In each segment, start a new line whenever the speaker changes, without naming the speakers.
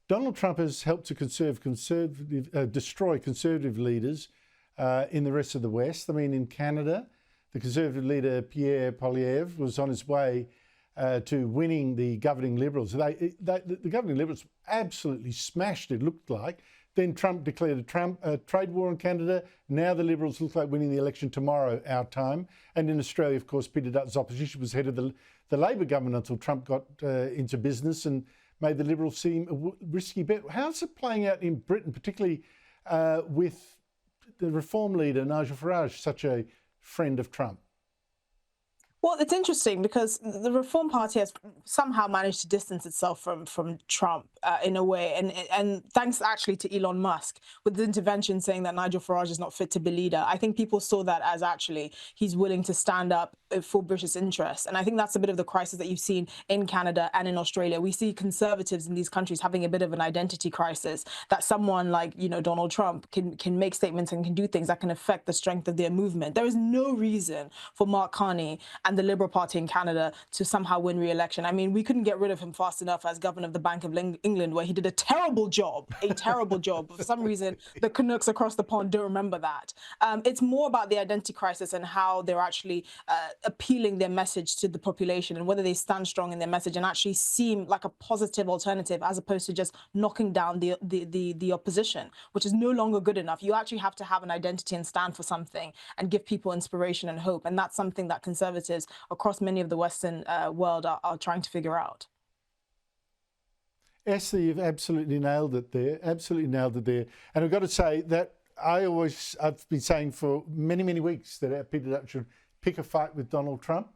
Donald Trump has helped to destroy conservative leaders in the rest of the West. I mean, in Canada, the Conservative leader Pierre Poilievre was on his way to winning the governing Liberals. The governing Liberals absolutely smashed it, looked like. Then Trump declared a trade war on Canada. Now the Liberals look like winning the election tomorrow, our time. And in Australia, of course, Peter Dutton's opposition was head of the Labor government until Trump got into business and made the Liberals seem a risky bet. How's it playing out in Britain, particularly with the Reform leader, Nigel Farage, such a friend of Trump?
Well, it's interesting because the Reform Party has somehow managed to distance itself from Trump in a way. And thanks actually to Elon Musk with the intervention saying that Nigel Farage is not fit to be leader. I think people saw that as actually he's willing to stand up for British interests. And I think that's a bit of the crisis that you've seen in Canada and in Australia. We see conservatives in these countries having a bit of an identity crisis, that someone like, Donald Trump can make statements and can do things that can affect the strength of their movement. There is no reason for Mark Carney and the Liberal Party in Canada to somehow win re-election. I mean, we couldn't get rid of him fast enough as governor of the Bank of England, where he did a terrible job, For some reason, the Canucks across the pond don't remember that. It's more about the identity crisis and how they're actually appealing their message to the population and whether they stand strong in their message and actually seem like a positive alternative as opposed to just knocking down the opposition, which is no longer good enough. You actually have to have an identity and stand for something and give people inspiration and hope. And that's something that conservatives across many of the Western world are trying to figure out.
Esther, you've absolutely nailed it there. Absolutely nailed it there. And I've got to say that I've been saying for many, many weeks that Peter Dutton should pick a fight with Donald Trump.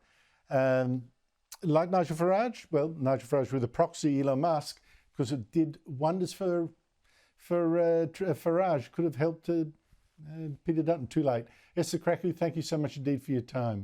Like Nigel Farage, well, Nigel Farage with a proxy, Elon Musk, because it did wonders for Farage, could have helped Peter Dutton. Too late. Esther Krakue, thank you so much indeed for your time.